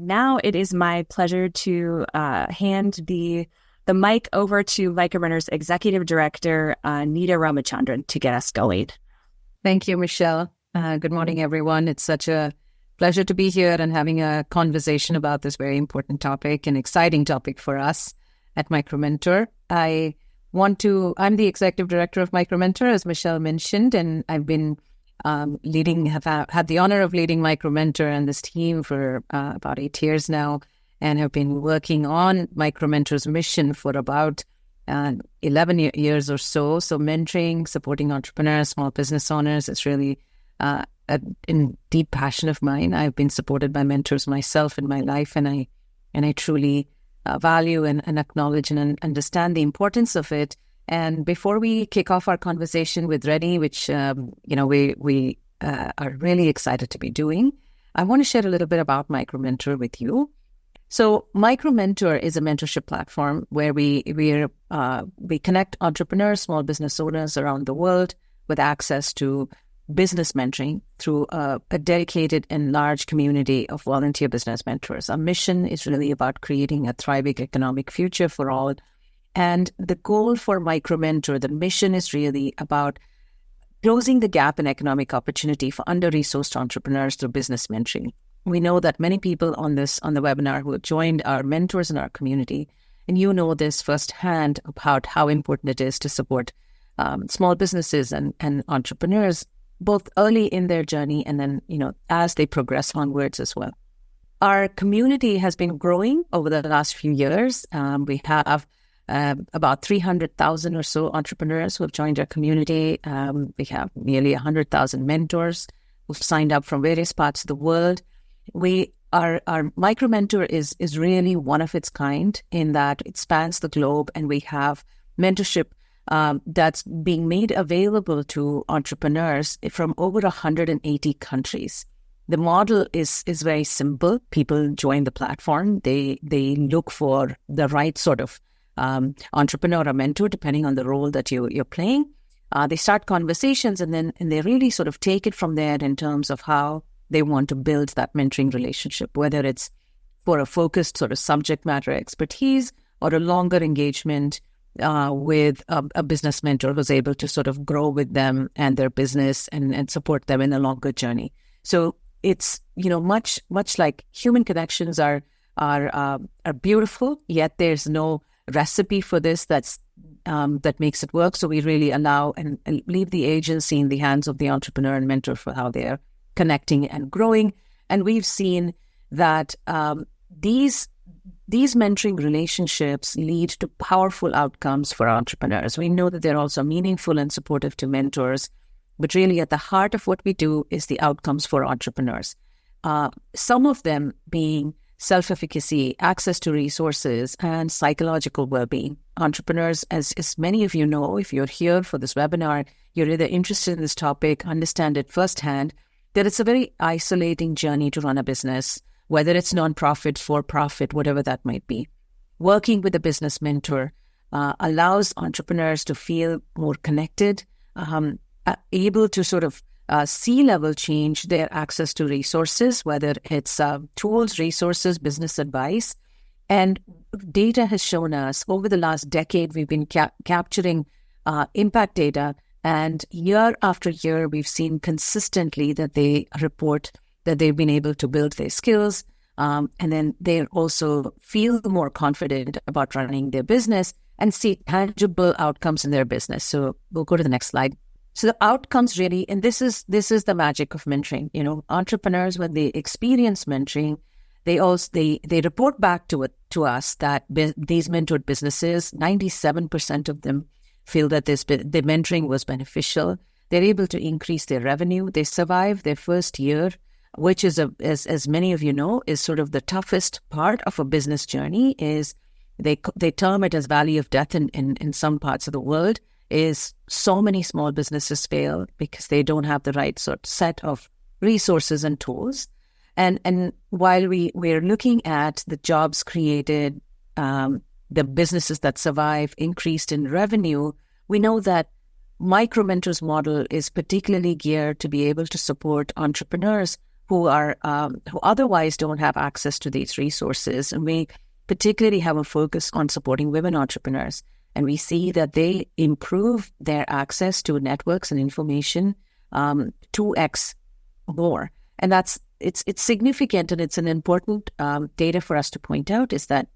Now it is my pleasure to hand the mic over to Micromentor's Executive Director, Anita Ramachandran, to get us going. Thank you, Michelle. Good morning, everyone. It's such a pleasure to be here and having a conversation about this very important topic, an exciting topic for us at Micromentor. I'm the Executive Director of Micromentor, as Michelle mentioned, and I've been have had the honor of leading Micromentor and this team for about 8 years now, and have been working on Micromentor's mission for about 11 years or so. So mentoring, supporting entrepreneurs, small business owners, it's really a deep passion of mine. I've been supported by mentors myself in my life, and I truly value and acknowledge and understand the importance of it. And before we kick off our conversation with Reddy, which we are really excited to be doing, I want to share a little bit about Micromentor with you. So Micromentor is a mentorship platform where we connect entrepreneurs, small business owners around the world with access to business mentoring through a dedicated and large community of volunteer business mentors. Our mission is really about creating a thriving economic future for all. And the goal for Micromentor, the mission is really about closing the gap in economic opportunity for under-resourced entrepreneurs through business mentoring. We know that many people on the webinar who have joined are mentors in our community, and you know this firsthand about how important it is to support small businesses and entrepreneurs, both early in their journey and then, as they progress onwards as well. Our community has been growing over the last few years. We have about 300,000 or so entrepreneurs who have joined our community. We have nearly 100,000 mentors who've signed up from various parts of the world. Our Micromentor is really one of its kind in that it spans the globe, and we have mentorship that's being made available to entrepreneurs from over 180 countries. The model is very simple. People join the platform. They look for the right sort of entrepreneur or mentor, depending on the role that you're playing. They start conversations, and they really sort of take it from there in terms of how they want to build that mentoring relationship, whether it's for a focused sort of subject matter expertise or a longer engagement with a business mentor who's able to sort of grow with them and their business and support them in a longer journey. So it's, much like human connections are beautiful, yet there's no recipe for this that makes it work. So we really allow and leave the agency in the hands of the entrepreneur and mentor for how they're connecting and growing. And we've seen that these mentoring relationships lead to powerful outcomes for entrepreneurs. We know that they're also meaningful and supportive to mentors, but really at the heart of what we do is the outcomes for entrepreneurs. Some of them being self-efficacy, access to resources, and psychological well-being. Entrepreneurs, as many of you know, if you're here for this webinar, you're either interested in this topic, understand it firsthand, that it's a very isolating journey to run a business, whether it's nonprofit, for-profit, whatever that might be. Working with a business mentor allows entrepreneurs to feel more connected, able to sort of C-level change their access to resources, whether it's tools, resources, business advice. And data has shown us over the last decade, we've been capturing impact data. And year after year, we've seen consistently that they report that they've been able to build their skills. And then they also feel more confident about running their business and see tangible outcomes in their business. So we'll go to the next slide. So the outcomes really, and this is the magic of mentoring. Entrepreneurs, when they experience mentoring, they report back to us that these mentored businesses, 97% of them feel that the mentoring was beneficial. They're able to increase their revenue. They survive their first year, which is, as many of you know, is sort of the toughest part of a business journey. Is they term it as valley of death in some parts of the world. Is so many small businesses fail because they don't have the right sort of set of resources and tools. And while we're looking at the jobs created, the businesses that survive, increased in revenue, we know that Micromentor's model is particularly geared to be able to support entrepreneurs who otherwise don't have access to these resources. And we particularly have a focus on supporting women entrepreneurs. And we see that they improve their access to networks and information 2x more. And it's significant, and it's an important data for us to point out, is that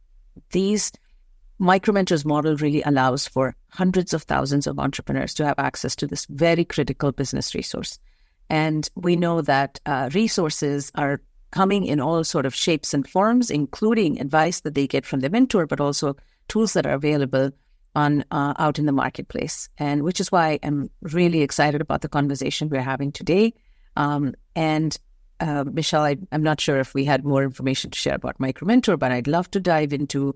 these Micromentor's model really allows for hundreds of thousands of entrepreneurs to have access to this very critical business resource. And we know that resources are coming in all sort of shapes and forms, including advice that they get from the mentor, but also tools that are available on out in the marketplace. And which is why I'm really excited about the conversation we're having today. Michelle, I'm not sure if we had more information to share about Micromentor, but I'd love to dive into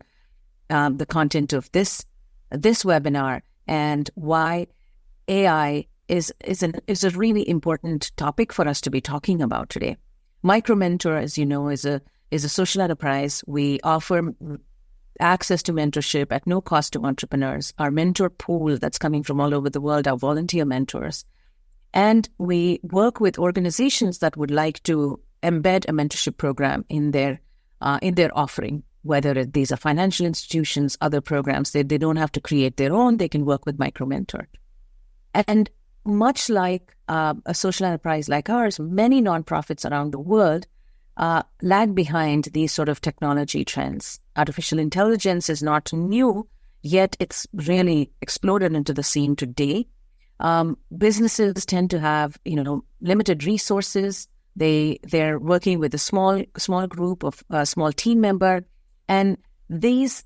the content of this webinar and why AI is a really important topic for us to be talking about today. Micromentor, as you know, is a social enterprise. We offer access to mentorship at no cost to entrepreneurs. Our mentor pool that's coming from all over the world are volunteer mentors. And we work with organizations that would like to embed a mentorship program in their offering, whether these are financial institutions, other programs. They don't have to create their own. They can work with Micromentor. And much like a social enterprise like ours, many nonprofits around the world lag behind these sort of technology trends. Artificial intelligence is not new, yet it's really exploded into the scene today. Businesses tend to have, limited resources. They're working with a small group of a small team member, and these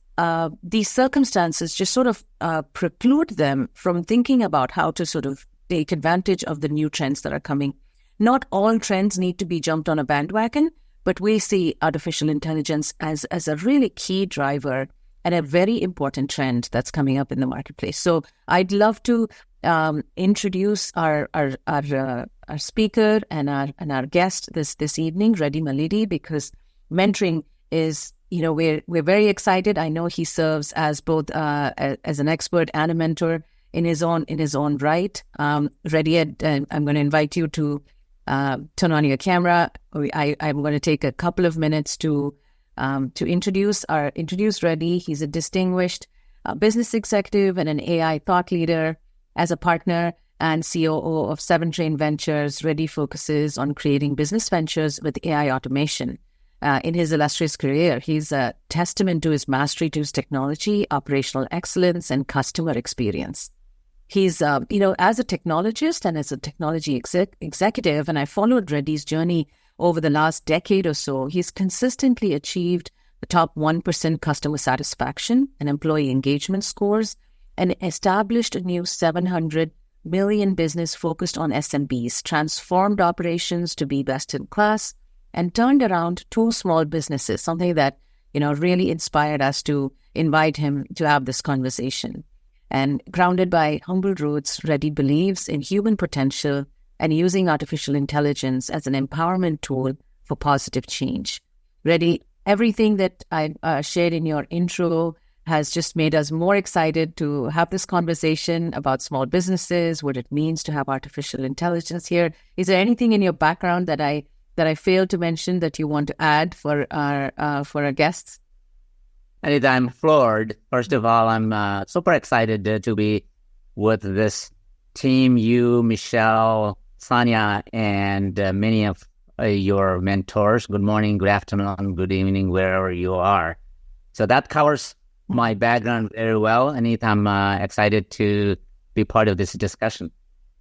circumstances just sort of preclude them from thinking about how to sort of take advantage of the new trends that are coming. Not all trends need to be jumped on a bandwagon, but we see artificial intelligence as a really key driver and a very important trend that's coming up in the marketplace. So I'd love to introduce our speaker and our guest this evening, Reddy Mallidi, because mentoring is, we're very excited. I know he serves as both as an expert and a mentor in his own right. Reddy, I'm going to invite you to turn on your camera. I'm going to take a couple of minutes to introduce Reddy. He's a distinguished business executive and an AI thought leader. As a partner and COO of 7 Train Ventures, Reddy focuses on creating business ventures with AI automation. In his illustrious career, he's a testament to his mastery to his technology, operational excellence, and customer experience. He's, as a technologist and as a technology executive, and I followed Reddy's journey over the last decade or so, he's consistently achieved the top 1% customer satisfaction and employee engagement scores, and established a new 700 million business focused on SMBs, transformed operations to be best in class, and turned around 2 small businesses, something that, really inspired us to invite him to have this conversation. And grounded by humble roots, Reddy believes in human potential and using artificial intelligence as an empowerment tool for positive change. Reddy, everything that I shared in your intro has just made us more excited to have this conversation about small businesses, what it means to have artificial intelligence here. Is there anything in your background that I failed to mention that you want to add for our guests? Anita, I'm floored. First of all, I'm super excited to be with this team, you, Michelle, Sonia, and many of your mentors. Good morning, good afternoon, good evening, wherever you are. So that covers my background very well. Anita, I'm excited to be part of this discussion.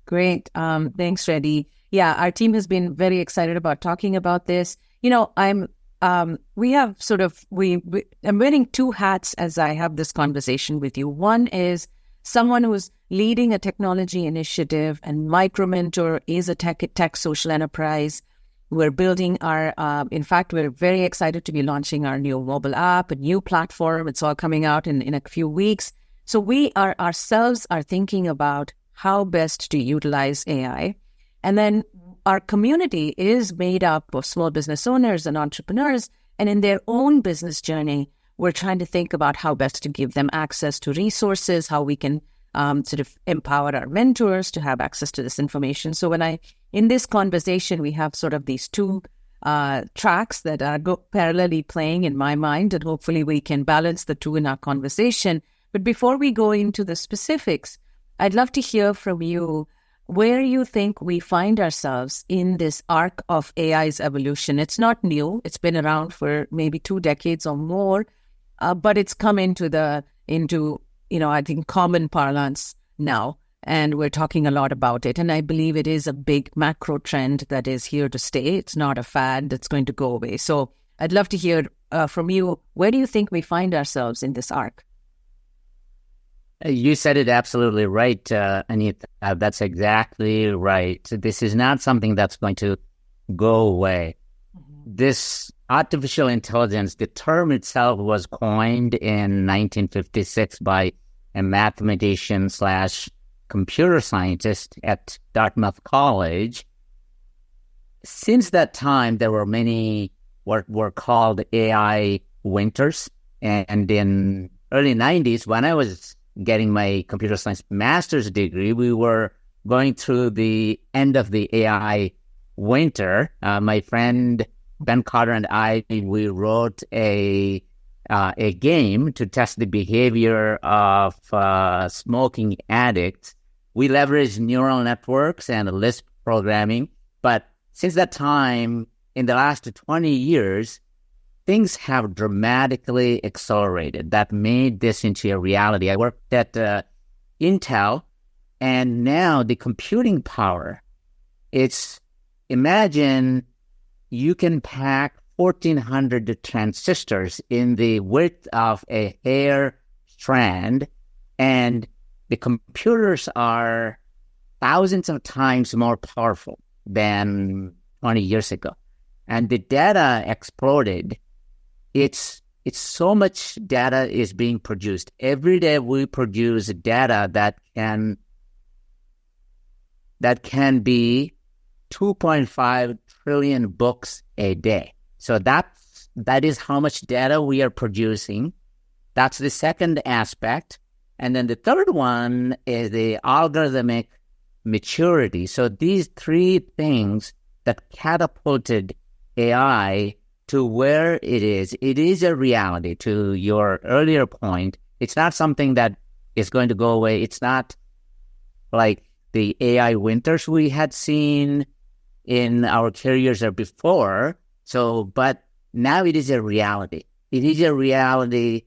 Great. Thanks, Reddy. Yeah, our team has been very excited about talking about this. I'm wearing 2 hats as I have this conversation with you. One is someone who's leading a technology initiative, and Micromentor is a tech social enterprise. We're building we're very excited to be launching our new mobile app, a new platform. It's all coming out in a few weeks. So we ourselves are thinking about how best to utilize AI. And then our community is made up of small business owners and entrepreneurs, and in their own business journey, we're trying to think about how best to give them access to resources, how we can sort of empower our mentors to have access to this information. So in this conversation, we have sort of these two tracks that are parallelly playing in my mind, and hopefully we can balance the two in our conversation. But before we go into the specifics, I'd love to hear from you where you think we find ourselves in this arc of AI's evolution. It's not new. It's been around for maybe 2 decades or more, but it's come into I think, common parlance now. And we're talking a lot about it. And I believe it is a big macro trend that is here to stay. It's not a fad that's going to go away. So I'd love to hear from you, where do you think we find ourselves in this arc? You said it absolutely right, Anita. That's exactly right. This is not something that's going to go away. Mm-hmm. This artificial intelligence, the term itself was coined in 1956 by a mathematician / computer scientist at Dartmouth College. Since that time, there were many what were called AI winters. And in early 90s, when I was getting my computer science master's degree, we were going through the end of the AI winter. My friend Ben Carter and I, we wrote a game to test the behavior of smoking addicts. We leveraged neural networks and Lisp programming, but since that time, in the last 20 years, things have dramatically accelerated. That made this into a reality. I worked at Intel, and now the computing power, imagine you can pack 1,400 transistors in the width of a hair strand, and the computers are thousands of times more powerful than 20 years ago. And the data exploded. It's so much data is being produced. Every day we produce data that can be 2.5 trillion books a day. So that is how much data we are producing. That's the second aspect. And then the third one is the algorithmic maturity. So these three things that catapulted AI to where it is a reality. To your earlier point, it's not something that is going to go away. It's not like the AI winters we had seen in our careers or before. So, but now it is a reality. It is a reality.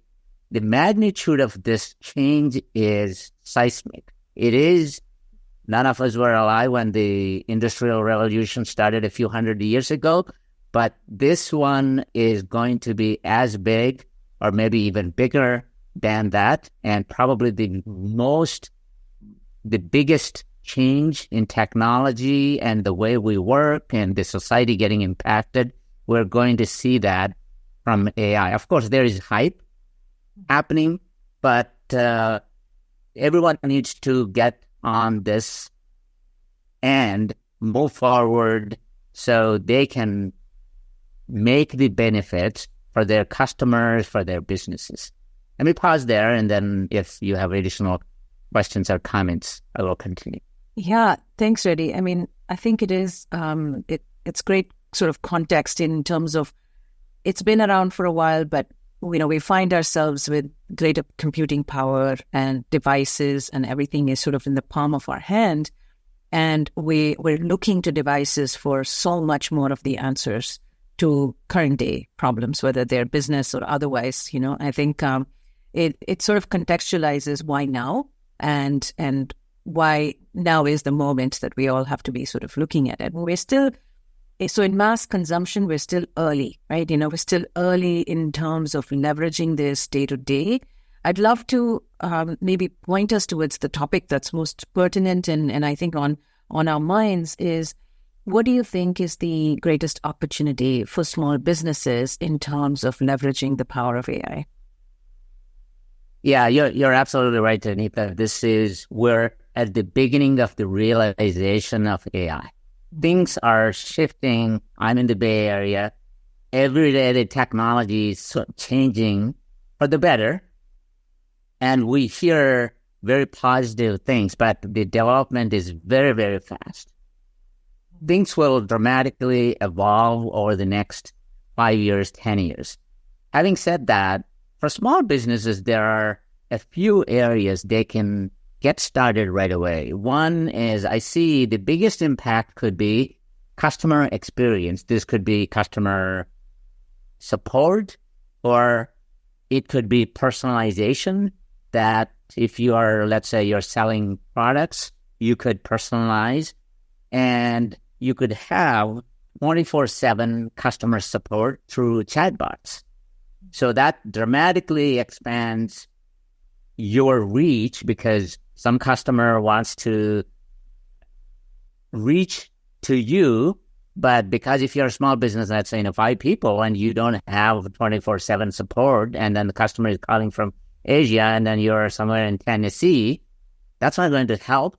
The magnitude of this change is seismic. It is, none of us were alive when the Industrial Revolution started a few hundred years ago, but this one is going to be as big or maybe even bigger than that, and probably the biggest change in technology and the way we work and the society getting impacted. We're going to see that from AI. Of course, there is hype happening, but everyone needs to get on this and move forward so they can make the benefits for their customers, for their businesses. Let me pause there, and then if you have additional questions or comments, I will continue. Yeah, thanks, Reddy. I mean, I think it is, it's great sort of context in terms of it's been around for a while, but we find ourselves with greater computing power and devices, and everything is sort of in the palm of our hand. And we're looking to devices for so much more of the answers to current day problems, whether they're business or otherwise. I think it sort of contextualizes why now, and why now is the moment that we all have to be sort of looking at it. We're still, so in mass consumption, we're still early, right? We're still early in terms of leveraging this day to day. I'd love to maybe point us towards the topic that's most pertinent and I think on our minds is, what do you think is the greatest opportunity for small businesses in terms of leveraging the power of AI? Yeah, you're absolutely right, Anita. We're at the beginning of the realization of AI. Things are shifting. I'm in the Bay Area. Every day the technology is changing for the better. And we hear very positive things, but the development is very, very fast. things will dramatically evolve over the next 5 years, 10 years. Having said that, for small businesses, there are a few areas they can get started right away. One is I see the biggest impact could be customer experience. This could be customer support, or it could be personalization, that if you are, let's say you're selling products, you could personalize, and you could have 24/7 customer support through chatbots. So that dramatically expands your reach, because some customer wants to reach to you, but because if you're a small business, let's say 5 people, and you don't have 24/7 support, and then the customer is calling from Asia, and then you're somewhere in Tennessee, that's not going to help.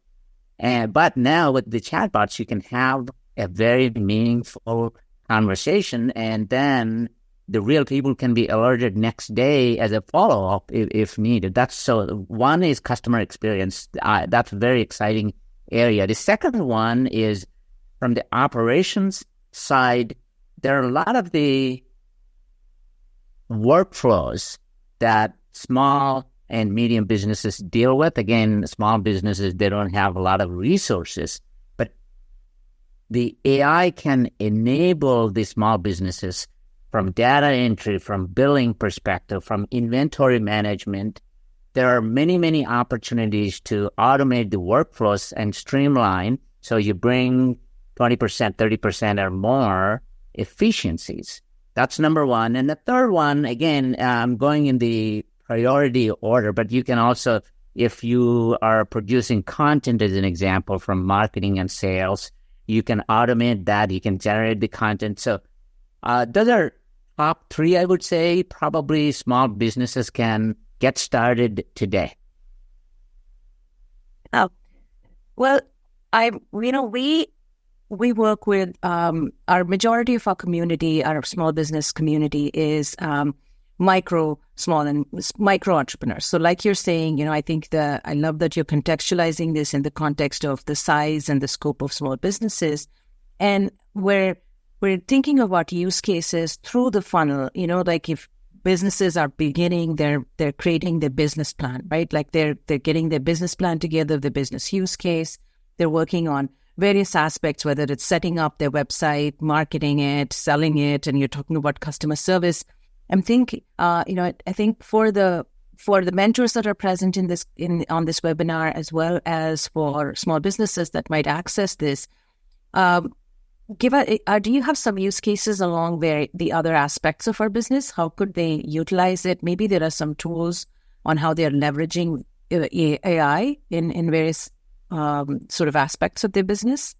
But now with the chatbots, you can have a very meaningful conversation, and then the real people can be alerted next day as a follow-up if needed. One is customer experience. That's a very exciting area. The second one is from the operations side. There are a lot of the workflows that small and medium businesses deal with. Again, small businesses, they don't have a lot of resources, but the AI can enable the small businesses from data entry, from billing perspective, from inventory management. There are many, many opportunities to automate the workflows and streamline, so you bring 20%, 30% or more efficiencies. That's number one. And the third one, again, I'm going in the priority order, but you can also, if you are producing content as an example from marketing and sales, you can automate that, you can generate the content. So those are top 3, I would say, probably small businesses can get started today. Oh, well, we work with our majority of our community, our small business community is micro entrepreneurs. So like you're saying, I think I love that you're contextualizing this in the context of the size and the scope of small businesses. And we're thinking about use cases through the funnel, like if businesses are beginning, they're creating their business plan, right? Like they're getting their business plan together, the business use case, they're working on various aspects, whether it's setting up their website, marketing it, selling it, and you're talking about customer service. I'm thinking, I think for the mentors that are present on this webinar, as well as for small businesses that might access this, do you have some use cases along the other aspects of our business? How could they utilize it? Maybe there are some tools on how they're leveraging AI in various sort of aspects of their business.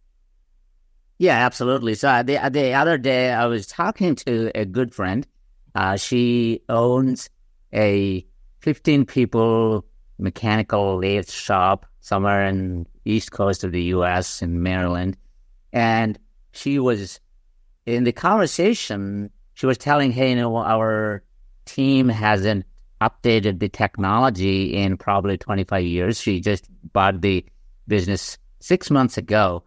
Yeah, absolutely. So the other day I was talking to a good friend. She owns a 15-people mechanical lathe shop somewhere in East Coast of the U.S. in Maryland. And she was, in the conversation, she was telling, hey, our team hasn't updated the technology in probably 25 years. She just bought the business 6 months ago.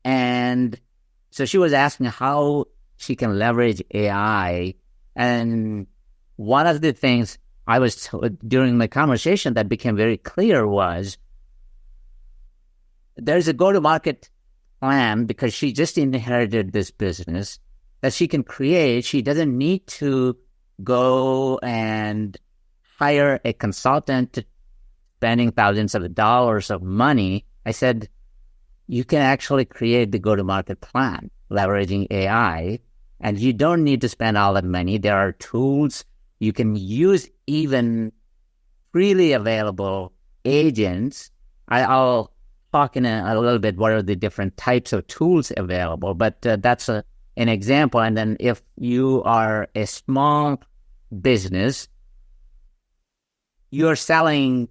And so she was asking how she can leverage AI. And one of the things during my conversation that became very clear was there's a go-to-market plan, because she just inherited this business that she can create. She doesn't need to go and hire a consultant spending thousands of dollars of money. I said, you can actually create the go-to-market plan leveraging AI, and you don't need to spend all that money. There are tools you can use, even freely available agents. I'll talk in a little bit what are the different types of tools available, but that's an example. And then if you are a small business, you're selling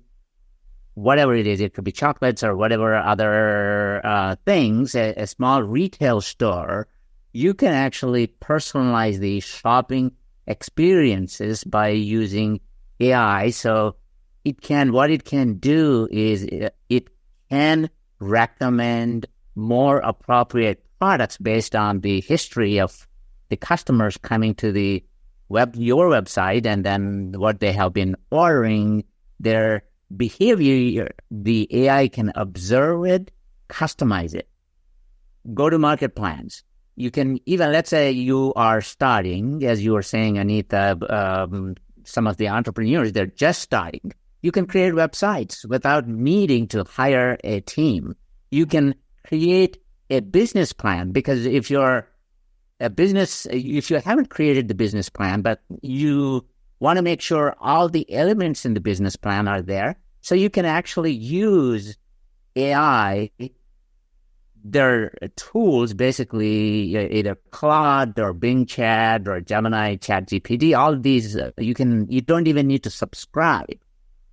whatever it is, it could be chocolates or whatever other things, a small retail store, you can actually personalize the shopping experiences by using AI. So what it can do is it can recommend more appropriate products based on the history of the customers coming to your website, and then what they have been ordering, their behavior. The AI can observe it, customize it. Go-to-market plans. You can even, let's say you are starting, as you were saying, Anita, some of the entrepreneurs, they're just starting. You can create websites without needing to hire a team. You can create a business plan, because if you're a business, if you haven't created the business plan, but you want to make sure all the elements in the business plan are there, so you can actually use AI, their tools, basically either Claude or Bing Chat or Gemini Chat GPT, all these, you don't even need to subscribe.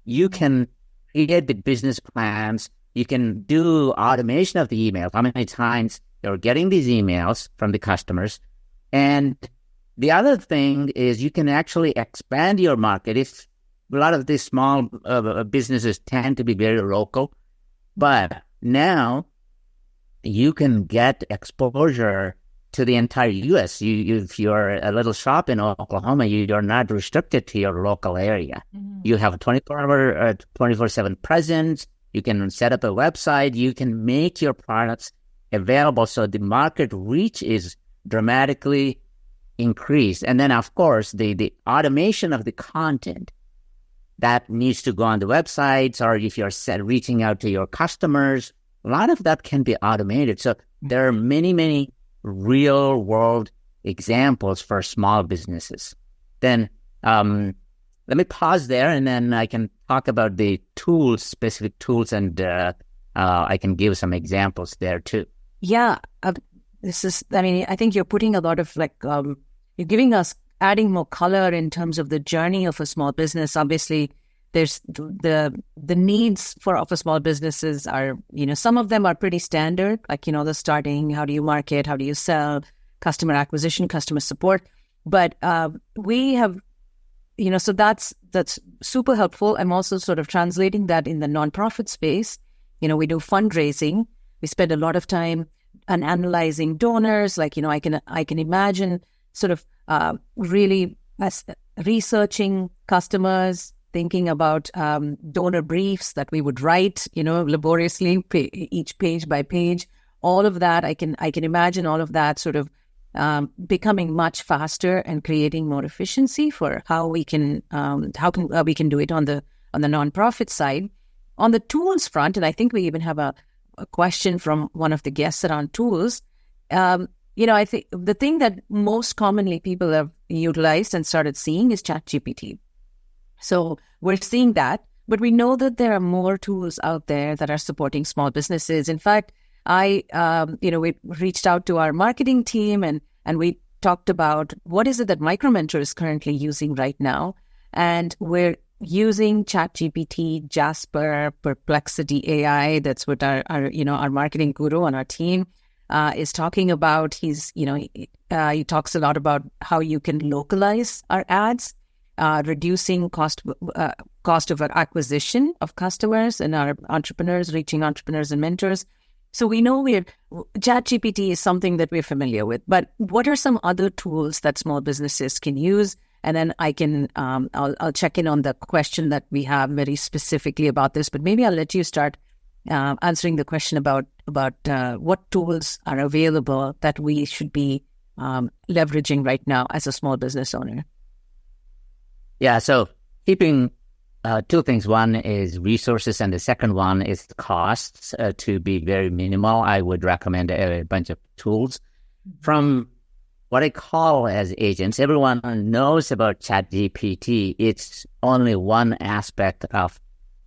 You can create the business plans. You can do automation of the email. How many times you're getting these emails from the customers. And the other thing is you can actually expand your market. If a lot of these small businesses tend to be very local, but now you can get exposure to the entire U.S. If you're a little shop in Oklahoma, you're not restricted to your local area. Mm-hmm. You have a 24-hour, 24/7 presence. You can set up a website. You can make your products available, so the market reach is dramatically increased. And then, of course, the automation of the content that needs to go on the websites, or if you're reaching out to your customers, a lot of that can be automated. So there are many, many real-world examples for small businesses. Then let me pause there, and then I can talk about the tools, specific tools, and I can give some examples there too. Yeah, I think you're putting a lot of you're giving us, adding more color in terms of the journey of a small business. Obviously, there's the needs of a small businesses are, some of them are pretty standard, like, the starting, how do you market, how do you sell, customer acquisition, customer support. But we have, so that's super helpful. I'm also sort of translating that in the nonprofit space. We do fundraising. We spend a lot of time on analyzing donors. I can imagine sort of really researching customers, thinking about donor briefs that we would write, laboriously, each page by page. All of that, I can imagine all of that sort of becoming much faster and creating more efficiency for how we can do it on the nonprofit side. On the tools front, and I think we even have a question from one of the guests around tools. I think the thing that most commonly people have utilized and started seeing is ChatGPT. So we're seeing that, but we know that there are more tools out there that are supporting small businesses. In fact, we reached out to our marketing team and we talked about what is it that Micromentor is currently using right now. And we're using ChatGPT, Jasper, Perplexity AI. That's what our marketing guru on our team is talking about. He talks a lot about how you can localize our ads, reducing cost of acquisition of customers and our entrepreneurs, reaching entrepreneurs and mentors. So we know ChatGPT is something that we're familiar with, but what are some other tools that small businesses can use? And then I'll check in on the question that we have very specifically about this, but maybe I'll let you start answering the question about what tools are available that we should be leveraging right now as a small business owner. Yeah, so keeping two things. One is resources, and the second one is costs to be very minimal. I would recommend a bunch of tools from what I call as agents. Everyone knows about ChatGPT. It's only one aspect of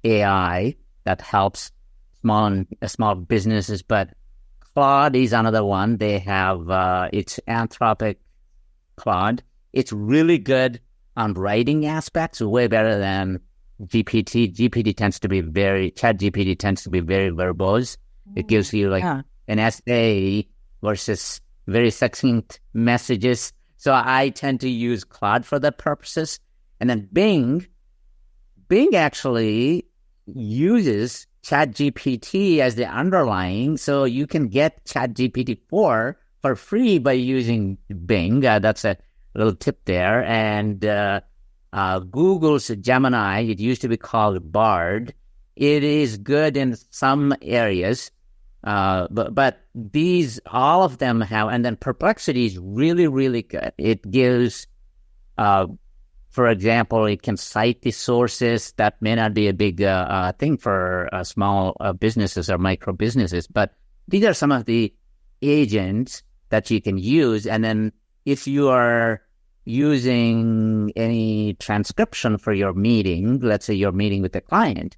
AI that helps small businesses, but Claude is another one. They have it's Anthropic Claude. It's really good on writing aspects, way better than GPT. ChatGPT tends to be very verbose. It gives you an essay versus very succinct messages. So I tend to use Claude for that purposes. And then Bing actually uses ChatGPT as the underlying, so you can get ChatGPT 4 for free by using Bing. That's a little tip there. And Google's Gemini, it used to be called Bard. It is good in some areas, but these, all of them have, and then Perplexity is really, really good. It gives, for example, it can cite the sources. That may not be a big thing for small businesses or micro businesses, but these are some of the agents that you can use. And then if you are using any transcription for your meeting, let's say you're meeting with a client,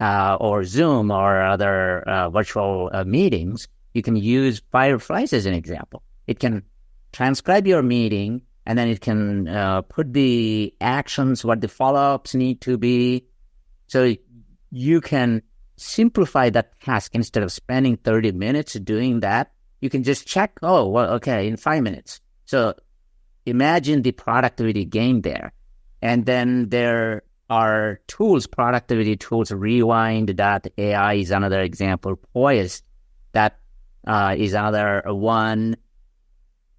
or Zoom or other virtual meetings, you can use Fireflies as an example. It can transcribe your meeting, and then it can put the actions, what the follow-ups need to be. So you can simplify that task. Instead of spending 30 minutes doing that, you can just check, oh, well, okay, in 5 minutes. So imagine the productivity gain there. And then there are tools, productivity tools, Rewind.ai is another example, Poise, that is another one.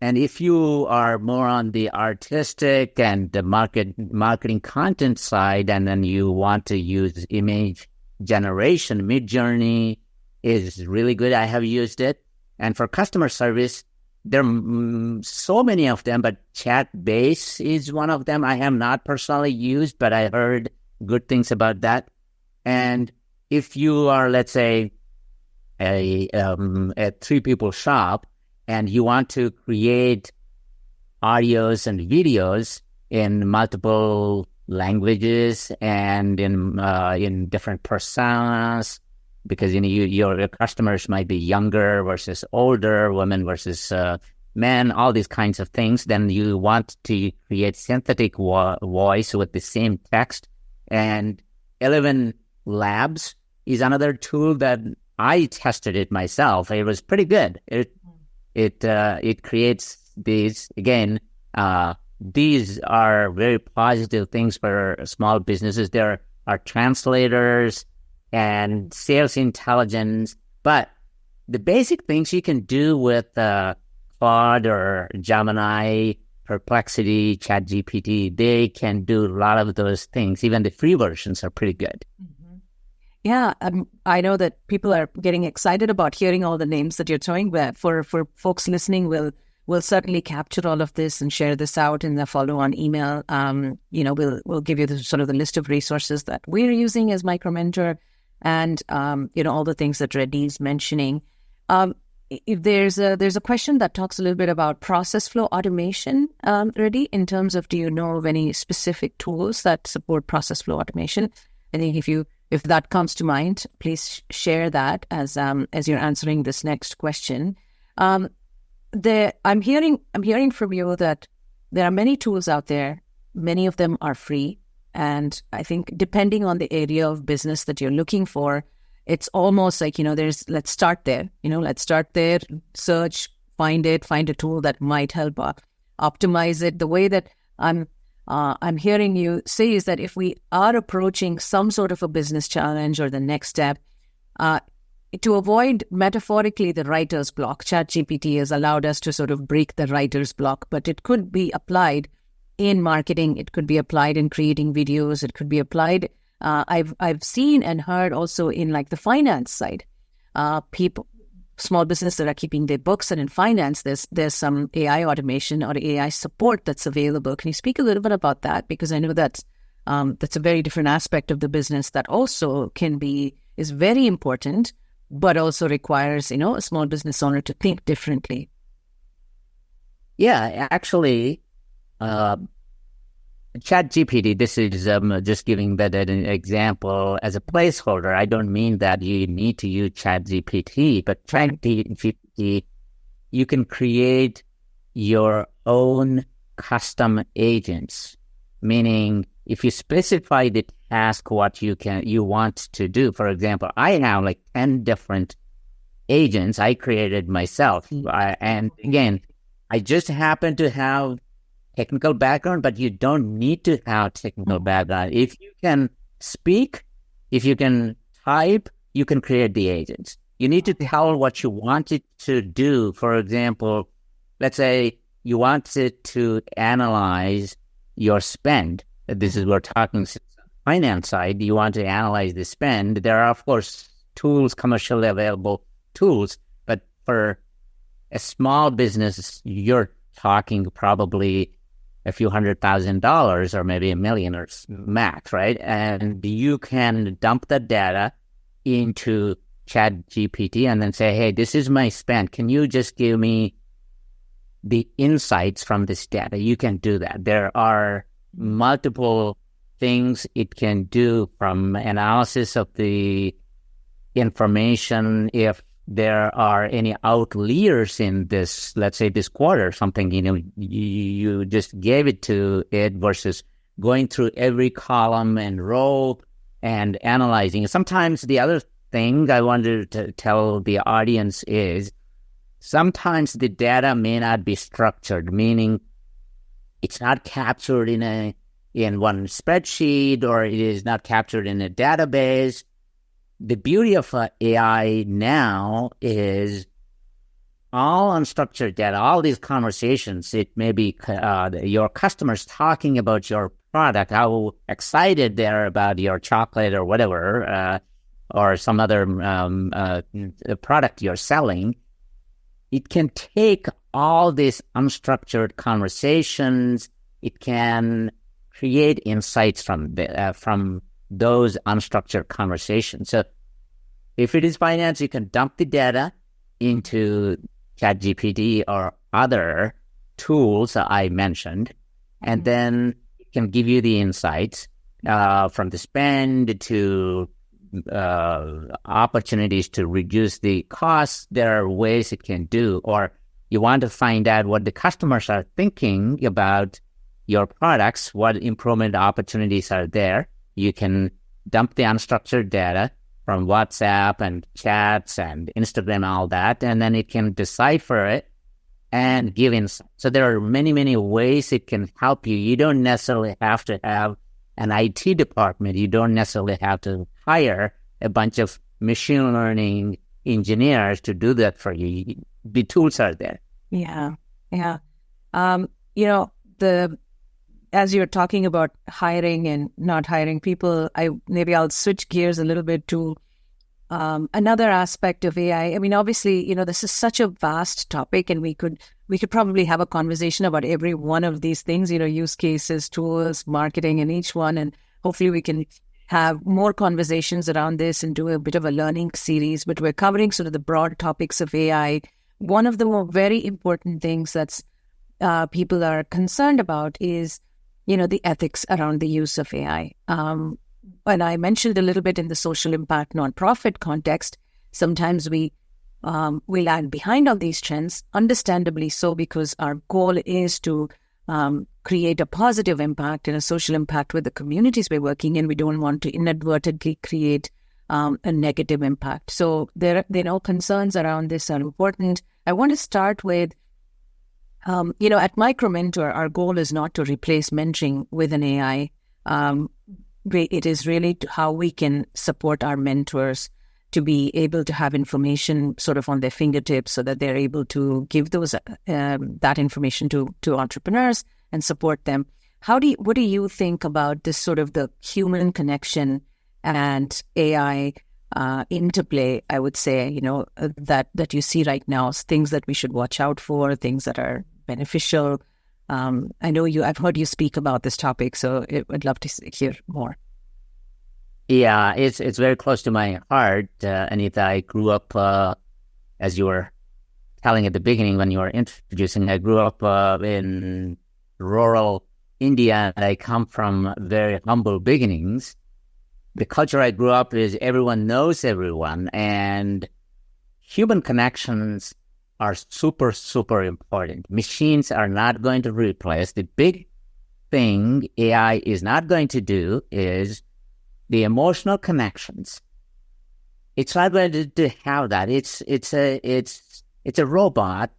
And if you are more on the artistic and the marketing content side, and then you want to use image generation, Midjourney is really good. I have used it. And for customer service, there are so many of them, but Chatbase is one of them. I have not personally used, but I heard good things about that. And if you are, let's say, a 3-people shop, and you want to create audios and videos in multiple languages and in different personas, because your customers might be younger versus older, women versus men, all these kinds of things, then you want to create synthetic voice with the same text. And 11 Labs is another tool that I tested it myself. It was pretty good. It creates these, again, these are very positive things for small businesses. There are translators and sales intelligence, but the basic things you can do with Claude or Gemini, Perplexity, ChatGPT, they can do a lot of those things. Even the free versions are pretty good. Mm-hmm. Yeah, I know that people are getting excited about hearing all the names that you're throwing. But for folks listening, we'll certainly capture all of this and share this out in the follow-on email. We'll give you the sort of the list of resources that we're using as Micromentor, and all the things that Reddy's mentioning. If there's a question that talks a little bit about process flow automation, Reddy, in terms of, do you know of any specific tools that support process flow automation? I think if that comes to mind, please share that as you're answering this next question. I'm hearing from you that there are many tools out there. Many of them are free. And I think depending on the area of business that you're looking for, it's almost like, let's start there. Search, find a tool that might help optimize it. The way that I'm hearing you say is that if we are approaching some sort of a business challenge or the next step, to avoid metaphorically the writer's block, ChatGPT has allowed us to sort of break the writer's block, but it could be applied in marketing. It could be applied in creating videos. It could be applied. I've seen and heard also in like the finance side, small businesses that are keeping their books, and in finance, there's some AI automation or AI support that's available. Can you speak a little bit about that? Because I know that's a very different aspect of the business that also is very important, but also requires, a small business owner to think differently. Yeah, actually, ChatGPT, this is just giving that an example as a placeholder. I don't mean that you need to use ChatGPT, but ChatGPT, you can create your own custom agents, meaning if you specify the task what you want to do. For example, I have like 10 different agents I created myself. And again, I just happen to have technical background, but you don't need to have technical background. If you can speak, if you can type, you can create the agents. You need to tell what you want it to do. For example, let's say you want it to analyze your spend. This is, we're talking finance side. You want to analyze the spend. There are, of course, tools, commercially available tools, but for a small business, you're talking probably a few $100,000 or maybe $1 million or max, right? And you can dump that data into ChatGPT and then say, hey, this is my spend. Can you just give me the insights from this data? You can do that. There are multiple things it can do, from analysis of the information. If there are any outliers in this, let's say this quarter, something, you just gave it to it versus going through every column and row and analyzing. Sometimes the other thing I wanted to tell the audience is sometimes the data may not be structured, meaning it's not captured in one spreadsheet, or it is not captured in a database. The beauty of AI now is all unstructured data, all these conversations. It may be your customers talking about your product, how excited they're about your chocolate or whatever, or some other product you're selling. It can take all these unstructured conversations. It can create insights from those unstructured conversations. So if it is finance, you can dump the data into ChatGPT or other tools that I mentioned, and then it can give you the insights from the spend to opportunities to reduce the costs. There are ways it can do, or you want to find out what the customers are thinking about your products, what improvement opportunities are there. You can dump the unstructured data from WhatsApp and chats and Instagram and all that, and then it can decipher it and give insight. So there are many, many ways it can help you. You don't necessarily have to have an IT department. You don't necessarily have to hire a bunch of machine learning engineers to do that for you. The tools are there. Yeah. As you're talking about hiring and not hiring people, I'll switch gears a little bit to another aspect of AI. I mean, obviously, this is such a vast topic, and we could probably have a conversation about every one of these things, use cases, tools, marketing, and each one. And hopefully we can have more conversations around this and do a bit of a learning series. But we're covering sort of the broad topics of AI. One of the more very important things that's people are concerned about is the ethics around the use of AI. And I mentioned a little bit in the social impact nonprofit context, sometimes we lag behind on these trends, understandably so, because our goal is to create a positive impact and a social impact with the communities we're working in. We don't want to inadvertently create a negative impact. So there concerns around this are important. I want to start with at Micromentor, our goal is not to replace mentoring with an AI. It is really how we can support our mentors to be able to have information sort of on their fingertips so that they're able to give those that information to entrepreneurs and support them. What do you think about this sort of the human connection and AI interplay, I would say, that you see right now, things that we should watch out for, things that are beneficial. I know I've heard you speak about this topic, so I'd love to hear more. Yeah, it's very close to my heart, Anita. I grew up, as you were telling at the beginning when you were introducing, I grew up in rural India, and I come from very humble beginnings. The culture I grew up is everyone knows everyone, and human connections are super, super important. Machines are not going to replace. The big thing AI is not going to do is the emotional connections. It's not going to have that. It's a robot,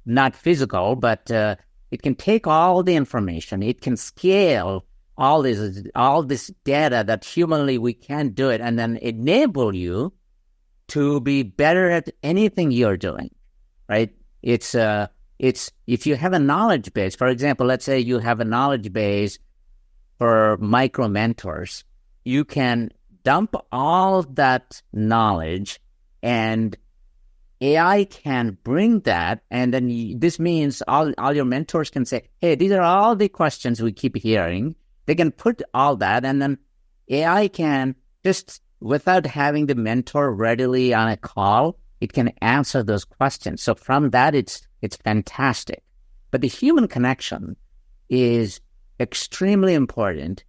not physical, but it can take all the information. It can scale all this data that humanly we can't do it, and then enable you to be better at anything you're doing, right? It's if you have a knowledge base, for example, let's say you have a knowledge base for Micromentors, you can dump all that knowledge and AI can bring that, and then this means all your mentors can say, hey, these are all the questions we keep hearing. They can put all that, and then AI can just, without having the mentor readily on a call, it can answer those questions. So from that, it's fantastic. But the human connection is extremely important.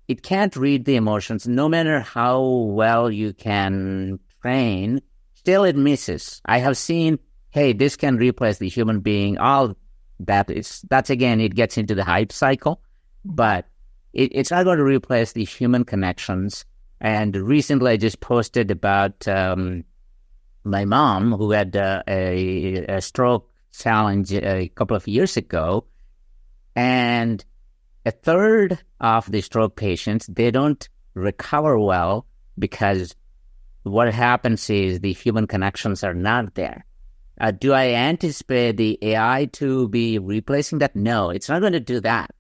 It can't read the emotions, no matter how well you can train. Still, it misses. I have seen, hey, this can replace the human being. All that's again, it gets into the hype cycle, but it's not going to replace the human connections. And recently, I just posted about my mom who had a stroke challenge a couple of years ago, and a third of the stroke patients, they don't recover well because what happens is the human connections are not there. Do I anticipate the AI to be replacing that? No, it's not going to do that.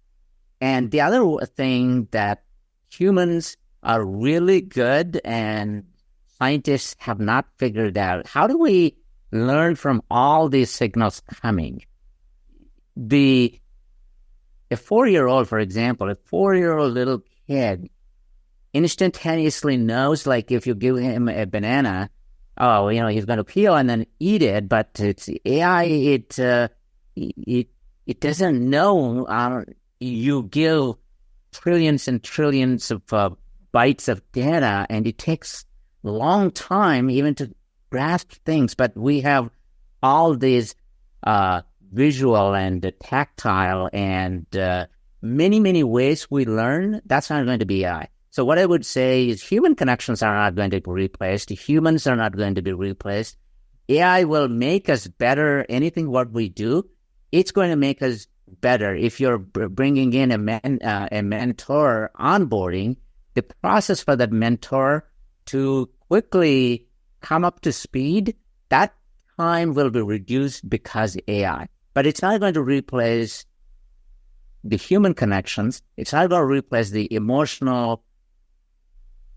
And the other thing that humans are really good and scientists have not figured out, how do we learn from all these signals coming? A 4-year-old, for example, a 4-year-old little kid instantaneously knows, like if you give him a banana, he's going to peel and then eat it. But it's AI, it doesn't know. You give trillions and trillions of bytes of data, and it takes a long time even to grasp things. But we have all these visual and tactile and many, many ways we learn. That's not going to be AI. So what I would say is human connections are not going to be replaced. Humans are not going to be replaced. AI will make us better. Anything what we do, it's going to make us better. If you're bringing in a mentor onboarding, the process for that mentor to quickly come up to speed, that time will be reduced because AI. But it's not going to replace the human connections. It's not going to replace the emotional,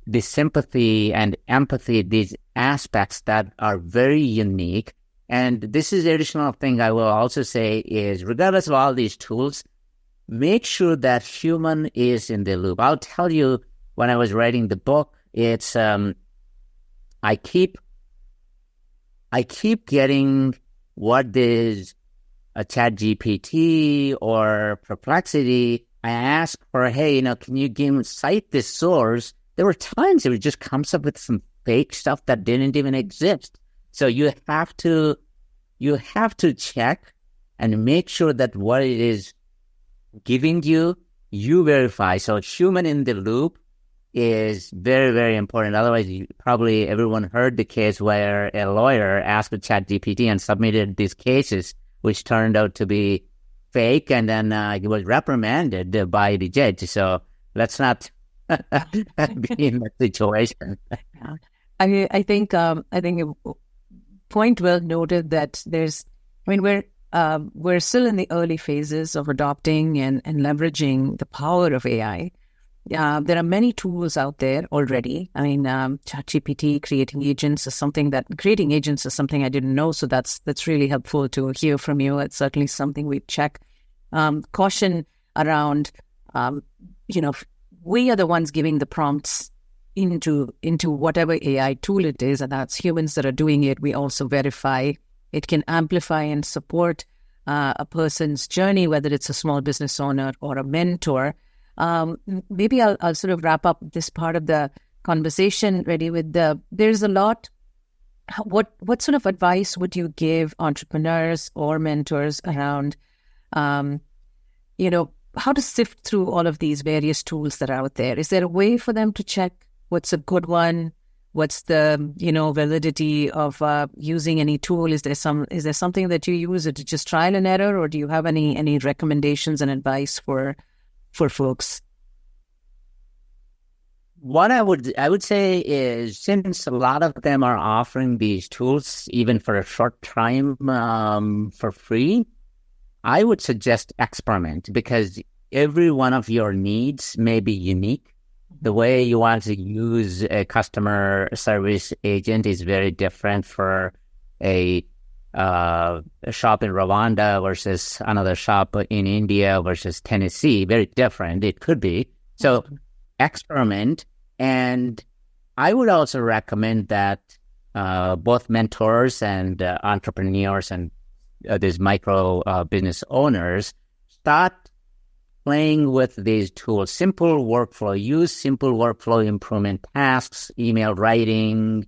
the sympathy and empathy, these aspects that are very unique. And this is the additional thing I will also say is, regardless of all these tools, make sure that human is in the loop. I'll tell you, when I was writing the book, it's I keep getting what is a ChatGPT or Perplexity. I ask for, hey, can you cite this source? There were times it just comes up with some fake stuff that didn't even exist. So you have to check and make sure that what it is giving you verify. So human in the loop is very, very important. Otherwise, probably everyone heard the case where a lawyer asked ChatGPT and submitted these cases, which turned out to be fake, and then he was reprimanded by the judge. So let's not be in that situation. I think a point well noted that we're still in the early phases of adopting and leveraging the power of AI. There are many tools out there already. ChatGPT, creating agents is something I didn't know. So that's really helpful to hear from you. It's certainly something we check. Caution around, we are the ones giving the prompts into whatever AI tool it is, and that's humans that are doing it. We also verify it can amplify and support a person's journey, whether it's a small business owner or a mentor. Maybe I'll sort of wrap up this part of the conversation, Reddy, with there's a lot. What sort of advice would you give entrepreneurs or mentors around, how to sift through all of these various tools that are out there? Is there a way for them to check what's a good one? What's the, validity of using any tool? Is there something that you use? Is it just trial and error, or do you have any recommendations and advice for folks? what I would say is, since a lot of them are offering these tools even for a short time for free, I would suggest experiment, because every one of your needs may be unique. The way you want to use a customer service agent is very different for a shop in Rwanda versus another shop in India versus Tennessee. Very different. It could be. So experiment. And I would also recommend that both mentors and entrepreneurs and these micro business owners start playing with these tools. Simple workflow. Use simple workflow improvement tasks, email writing,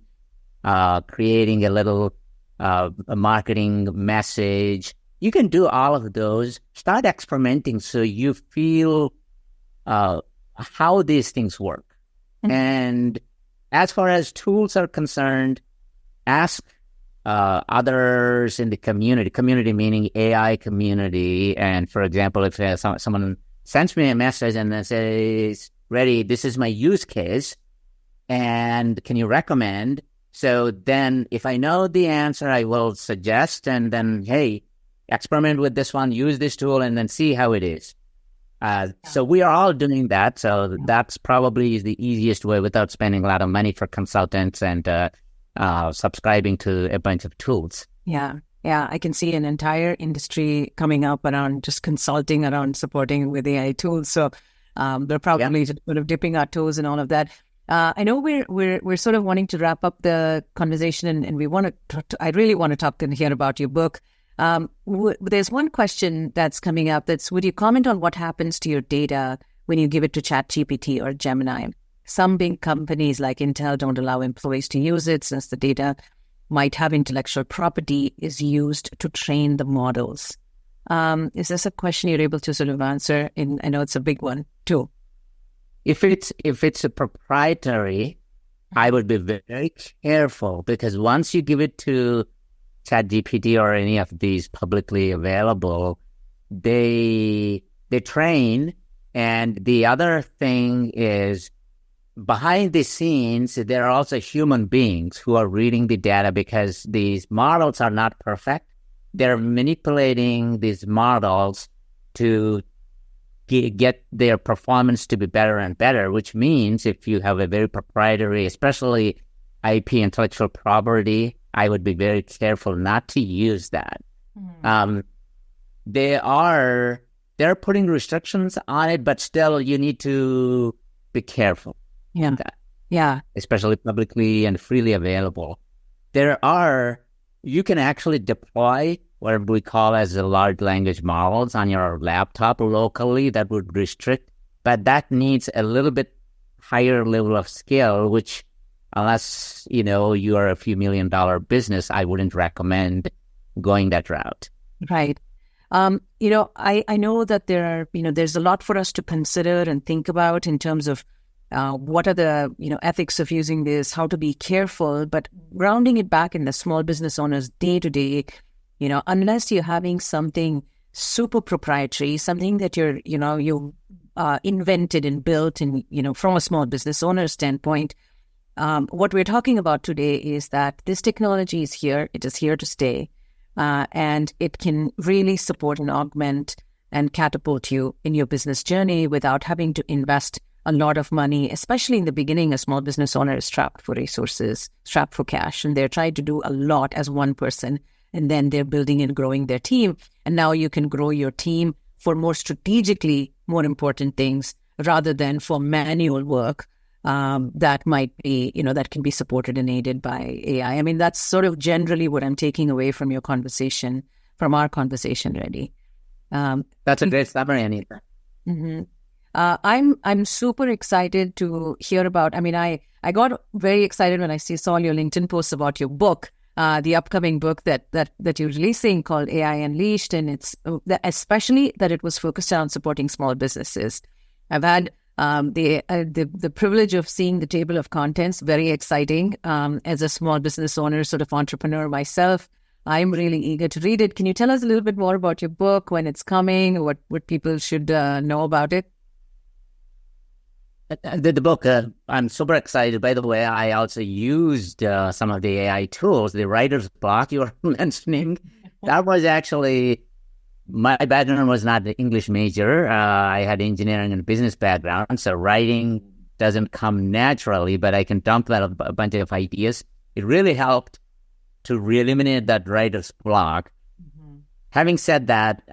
creating a little a marketing message. You can do all of those. Start experimenting so you feel how these things work. And as far as tools are concerned, ask others in the community meaning AI community. And for example, if someone sends me a message and then says, Reddy, this is my use case, and can you recommend? So then if I know the answer, I will suggest, and then, hey, experiment with this one, use this tool, and then see how it is. So we are all doing that. So that's probably the easiest way without spending a lot of money for consultants and subscribing to a bunch of tools. Yeah. I can see an entire industry coming up around just consulting around supporting with AI tools. So we're probably just sort of dipping our toes in all of that. I know we're sort of wanting to wrap up the conversation, and we want to. I really want to talk and hear about your book. There's one question that's coming up. That's, would you comment on what happens to your data when you give it to ChatGPT or Gemini? Some big companies like Intel don't allow employees to use it, since the data might have intellectual property is used to train the models. Is this a question you're able to sort of answer? I know it's a big one too. If it's a proprietary, I would be very careful, because once you give it to ChatGPT or any of these publicly available, they train. And the other thing is, behind the scenes, there are also human beings who are reading the data, because these models are not perfect. They're manipulating these models to get their performance to be better and better, which means if you have a very proprietary, especially IP, intellectual property, I would be very careful not to use that. They're putting restrictions on it, but still you need to be careful. Yeah. Especially publicly and freely available. You can actually deploy what we call as the large language models on your laptop locally. That would restrict, but that needs a little bit higher level of skill, which, unless, you are a few $1 million business, I wouldn't recommend going that route. Right. I know that there's a lot for us to consider and think about in terms of what are the, ethics of using this, how to be careful, but grounding it back in the small business owner's day-to-day, unless you're having something super proprietary, something that you invented and built and, from a small business owner's standpoint, what we're talking about today is that this technology is here. It is here to stay. And it can really support and augment and catapult you in your business journey without having to invest a lot of money, especially in the beginning. A small business owner is strapped for resources, strapped for cash, and they're trying to do a lot as one person, and then they're building and growing their team. And now you can grow your team for more strategically more important things rather than for manual work that might be, that can be supported and aided by AI. I mean, that's sort of generally what I'm taking away from your conversation, from our conversation, Reddy. That's a great summary, Anita. Mm-hmm. I'm super excited to hear about. I mean, I got very excited when I saw your LinkedIn posts about your book, the upcoming book that you're releasing called AI Unleashed, and it's especially that it was focused on supporting small businesses. I've had the privilege of seeing the table of contents. Very exciting. As a small business owner, sort of entrepreneur myself, I'm really eager to read it. Can you tell us a little bit more about your book, when it's coming, what people should know about it? The book, I'm super excited. By the way, I also used some of the AI tools, the writer's block you were mentioning. That was actually, my background was not the English major. I had engineering and business background, so writing doesn't come naturally, but I can dump out a bunch of ideas. It really helped to eliminate that writer's block. Having said that,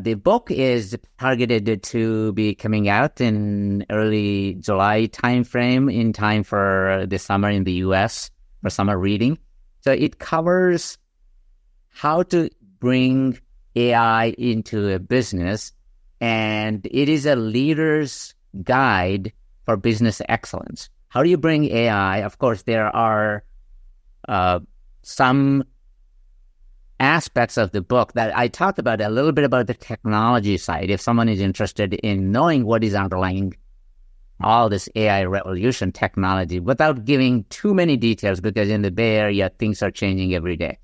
the book is targeted to be coming out in early July timeframe, in time for the summer in the U.S. for summer reading. So it covers how to bring AI into a business, and it is a leader's guide for business excellence. How do you bring AI? Of course, there are some aspects of the book that I talked about, a little bit about the technology side. If someone is interested in knowing what is underlying all this AI revolution technology, without giving too many details, because in the Bay Area, things are changing every day.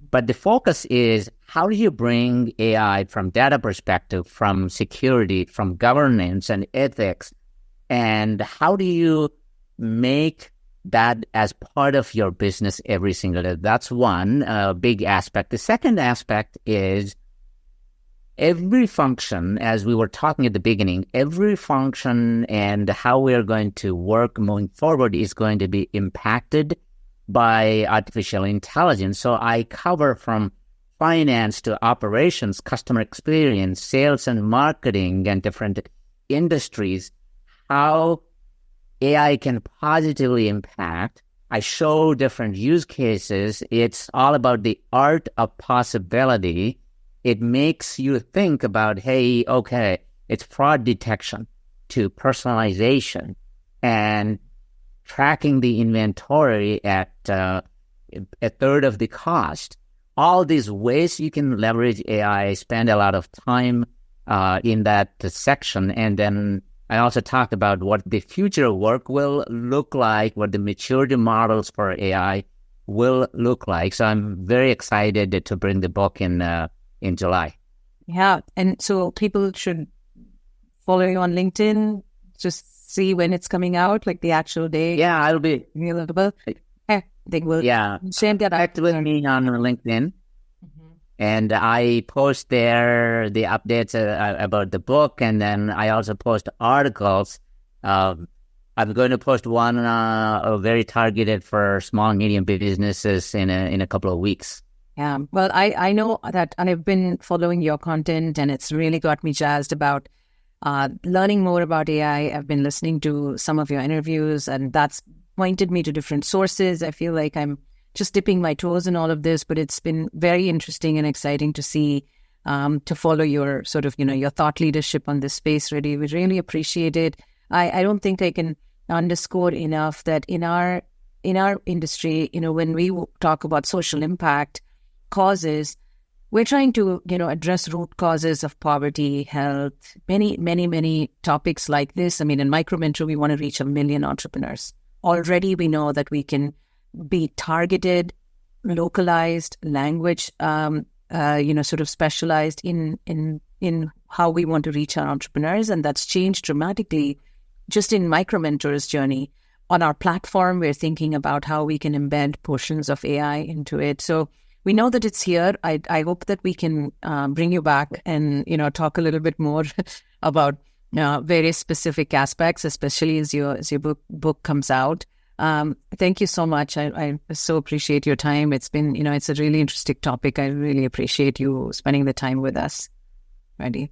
But the focus is, how do you bring AI from data perspective, from security, from governance and ethics, and how do you make that as part of your business every single day? That's one big aspect. The second aspect is every function, as we were talking at the beginning, every function and how we are going to work moving forward is going to be impacted by artificial intelligence. So I cover from finance to operations, customer experience, sales and marketing, and different industries, how AI can positively impact. I show different use cases. It's all about the art of possibility. It makes you think about, hey, okay, it's fraud detection to personalization and tracking the inventory at a third of the cost. All these ways you can leverage AI. I spend a lot of time in that section. And then I also talked about what the future work will look like, what the maturity models for AI will look like. So I'm very excited to bring the book in July. Yeah. And so people should follow you on LinkedIn, just see when it's coming out, like the actual day. Yeah, I'll be available. They will share that connect with me on LinkedIn. And I post there the updates about the book, and then I also post articles. I'm going to post one very targeted for small and medium businesses in a couple of weeks. Yeah, well, I know that, and I've been following your content, and it's really got me jazzed about learning more about AI. I've been listening to some of your interviews, and that's pointed me to different sources. I feel like I'm just dipping my toes in all of this, but it's been very interesting and exciting to see, to follow your sort of, your thought leadership on this space, Reddy. We really appreciate it. I don't think I can underscore enough that in our industry, when we talk about social impact causes, we're trying to, address root causes of poverty, health, many topics like this. I mean, in Micromentor, we want to reach 1 million entrepreneurs. Already we know that we can be targeted, localized, language, sort of specialized in how we want to reach our entrepreneurs. And that's changed dramatically just in Micromentor's journey. On our platform, we're thinking about how we can embed portions of AI into it. So we know that it's here. I hope that we can bring you back and, talk a little bit more about various specific aspects, especially as your book comes out. Thank you so much. I so appreciate your time. It's been, it's a really interesting topic. I really appreciate you spending the time with us. Reddy.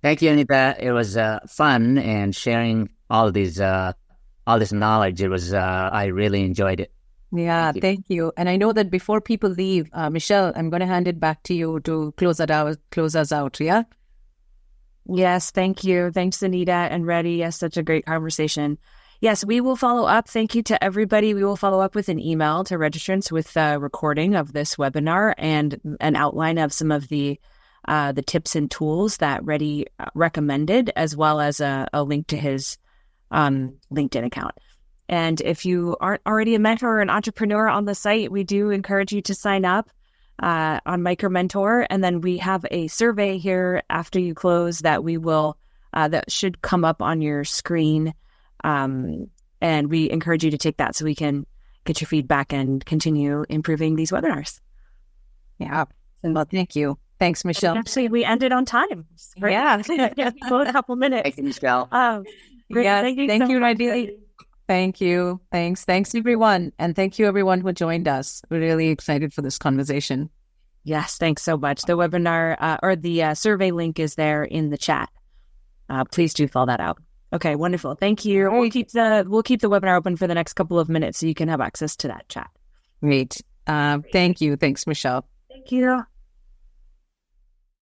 Thank you, Anita. It was fun and sharing all this knowledge. It was, I really enjoyed it. Yeah, thank you. And I know that before people leave, Michelle, I'm going to hand it back to you to close us out. Yeah. Yes, thank you. Thanks, Anita and Reddy. Yes, such a great conversation. Yes, we will follow up. Thank you to everybody. We will follow up with an email to registrants with a recording of this webinar and an outline of some of the tips and tools that Reddy recommended, as well as a link to his LinkedIn account. And if you aren't already a mentor or an entrepreneur on the site, we do encourage you to sign up on Micromentor. And then we have a survey here after you close that we will that should come up on your screen And we encourage you to take that so we can get your feedback and continue improving these webinars. Yeah. Well, thank you. Thanks, Michelle. Actually, we ended on time. Yeah. A couple minutes. Thank you, Michelle. Great. Yes, Thank you, thank so you, much. Reddy. Thank you. Thanks, everyone. And thank you, everyone who joined us. We're really excited for this conversation. Yes, thanks so much. The webinar or the survey link is there in the chat. Please do fill that out. Okay, wonderful. Thank you. We'll keep the webinar open for the next couple of minutes so you can have access to that chat. Great. Thank you. Thanks, Michelle. Thank you.